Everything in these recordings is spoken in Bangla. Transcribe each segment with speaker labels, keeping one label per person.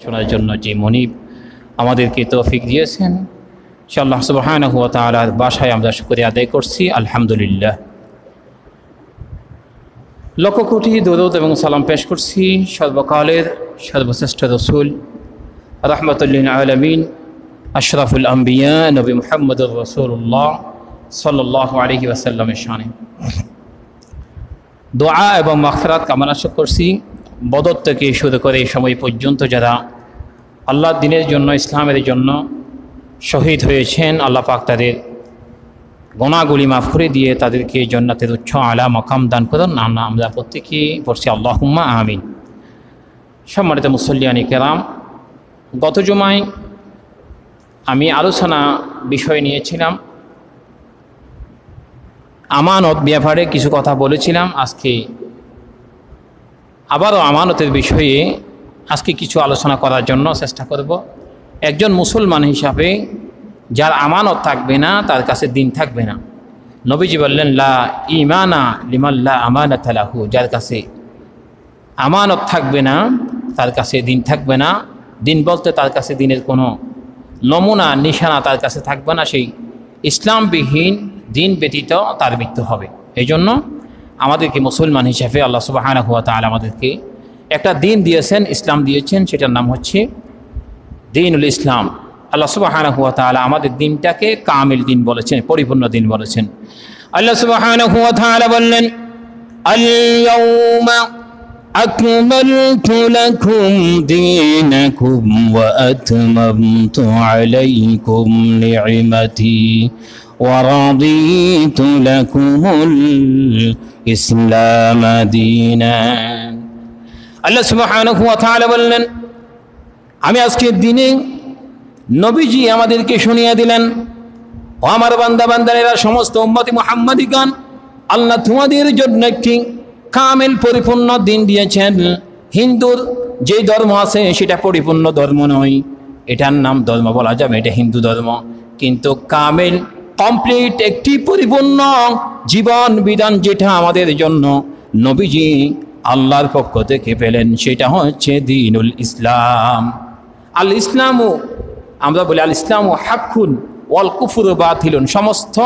Speaker 1: শোনার জন্য যে মনিব আমাদেরকে তৌফিক দিয়েছেন, সে আল্লাহ সুবহানাহু ওয়া তাআলার বাসায় আমরা শুকরিয়া আদায় করছি। আলহামদুলিল্লাহ। লক্ষ কোটি দরুদ এবং সালাম পেশ করছি সর্বকালের সর্বশ্রেষ্ঠ রসুল রাহমাতুল লিল আলামিন আশরাফুল আম্বিয়া নবী মুহাম্মদুর রাসূলুল্লাহ সাল্লাল্লাহু আলাইহি ওয়াসাল্লামের শানে দোয়া এবং মাগফিরাত কামনা করছি। বদর থেকে শুরু করে এই সময় পর্যন্ত যারা আল্লাহর দ্বীনের জন্য, ইসলামের জন্য শহীদ হয়েছেন, আল্লাহ পাক তাদের গুনাহগুলি মাফ করে দিয়ে তাদেরকে জান্নাতের উচ্চ আলা মাকাম দান করুন। আমরা প্রত্যেকেই পড়ছি আল্লাহুম্মা আমিন। সম্মানিত মুসল্লিয়ানি কেরাম, গত জুমায় আমি আলোচনা বিষয় নিয়েছিলাম, আমানত ব্যাপারে কিছু কথা বলেছিলাম। আজকে আবারও আমানতের বিষয়ে আজকে কিছু আলোচনা করার জন্য চেষ্টা করব। একজন মুসলমান হিসাবে যার আমানত থাকবে না তার কাছে দিন থাকবে না। নবীজি বললেন, লা ঈমানা লিমান লা আমানাতা লাহু, যার কাছে আমানত থাকবে না তার কাছে দিন থাকবে না। দিন বলতে তার কাছে দিনের কোনো নমুনা নিশানা তার কাছে থাকবে না। সেই ইসলামবিহীন দিন ব্যতীত তার মৃত্যু হবে। এই জন্য আমাদেরকে মুসলমান হিসাবে আল্লাহ সুবহানাহু ওয়া তাআলা আমাদেরকে একটা দিন দিয়েছেন, ইসলাম দিয়েছেন, সেটার নাম হচ্ছে দ্বীনুল ইসলাম। আল্লাহ সুবহানাহু ওয়া তাআলা আমাদের দিনটাকে কামিল দিন বলেছেন, পরিপূর্ণ দিন বলেছেন। আল্লাহ সুবহানাহু ওয়া তাআলা বললেন, আল ইয়াউমা আকমালতু লাকুম দীনাকুম ওয়া আতমামতু আলাইকুম নি'মাতি ওয়া রাদিতু লাকুমুল ইসলাম দীনান। আল্লাহ সুবহানাহু ওয়া তাআলা বললেন, আমি আজকের দিনে নবীজি আমাদেরকে শুনিয়ে দিলেন, ও আমার বান্দা বান্দারেরা, সমস্ত উম্মতি মুহাম্মাদিগণ, আল্লাহ তোমাদের জন্য একটি কামিল পরিপূর্ণ দিন দিয়েছেন। হিন্দুর যে ধর্ম আছে সেটা পরিপূর্ণ ধর্ম নয়, এটার নাম ধর্ম বলা যাবে, এটা হিন্দু ধর্ম। কিন্তু কামিল কমপ্লিট একটি পরিপূর্ণ জীবন বিধান যেটা আমাদের জন্য নবীজি আল্লাহর পক্ষ থেকে পেলেন, সেটা হচ্ছে দ্বীনুল ইসলাম। আল ইসলামু, আমরা বলি আল ইসলামু হাক্কুন ওয়াল কুফরু বাতিলুন। সমস্ত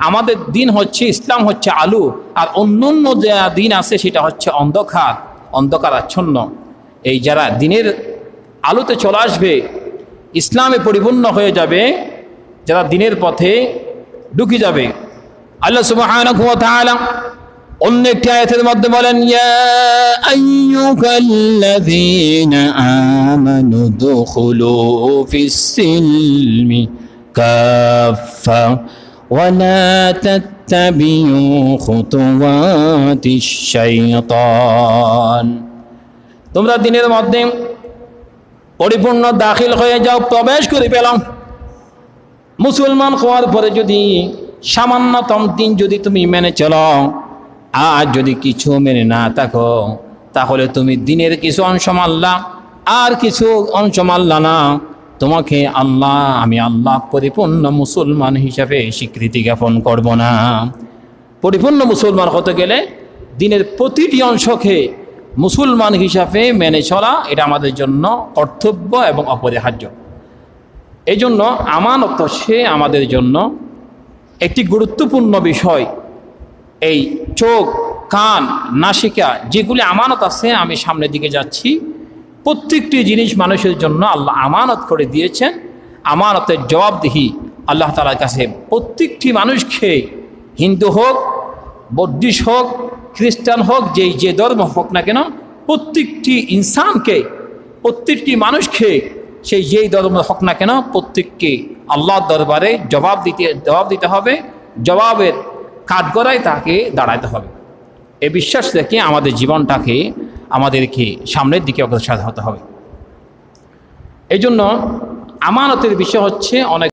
Speaker 1: আমাদের দিন হচ্ছে, ইসলাম হচ্ছে আলো, আর অন্য যে দিন আছে সেটা হচ্ছে অন্ধকার, অন্ধকার আচ্ছন্ন। এই যারা দিনের আলোতে চলে আসবে, ইসলামে পরিপূর্ণ হয়ে যাবে, যারা দিনের পথে ঢুকে যাবে, আল্লাহ সুবহানাহু ওয়া তাআলা অন্য একটি আয়াতের মধ্যে বলেন, ইয়া আইয়ুহাল্লাযীনা আমানু দুখুলু ফিস-সিলমি কাফা ওয়া লা তাত্তাবিউ খুতুওয়াতিশ শাইতান। তোমরা দিনের মধ্যে পরিপূর্ণ দাখিল হয়ে যাও, প্রবেশ করে পেলাম। মুসলমান হওয়ার পরে যদি সামান্যতম দিন যদি তুমি মেনে চলো, আর যদি কিছু মেনে না থাকো, তাহলে তুমি দিনের কিছু অংশ মানলা আর কিছু অংশ মানলা না, তোমাকে আল্লাহ, আমি আল্লাহ পরিপূর্ণ মুসলমান হিসাবে স্বীকৃতি জ্ঞাপন করব না। পরিপূর্ণ মুসলমান হতে গেলে দিনের প্রতিটি অংশকে মুসলমান হিসাবে মেনে চলা, এটা আমাদের জন্য কর্তব্য এবং অপরিহার্য। এই জন্য আমানত সে আমাদের জন্য একটি গুরুত্বপূর্ণ বিষয়। এই চোখ, কান, নাসিকা, যেগুলি আমানত আছে, আমি সামনের দিকে যাচ্ছি, প্রত্যেকটি জিনিস মানুষের জন্য আল্লাহ আমানত করে দিয়েছেন। আমানতের জবাবদিহি আল্লাহ তাআলার কাছে প্রত্যেকটি মানুষকে, হিন্দু হোক, বৌদ্ধিস্ট হোক, খ্রিস্টান হোক, যে ধর্ম হোক না কেন, প্রত্যেকটি ইনসানকে, প্রত্যেকটি মানুষকে, সেই যেই ধর্ম হোক না কেন, প্রত্যেককে আল্লাহর দরবারে জবাব দিতে হবে। জবাবের কাঠগড়ায় তাকে দাঁড়াতে হবে। এই বিশ্বাস রেখে আমাদের জীবনটাকে আমাদেরকে সামনের দিকে অগ্রসর হতে হবে। এই জন্য আমানতের বিষয় হচ্ছে অনেক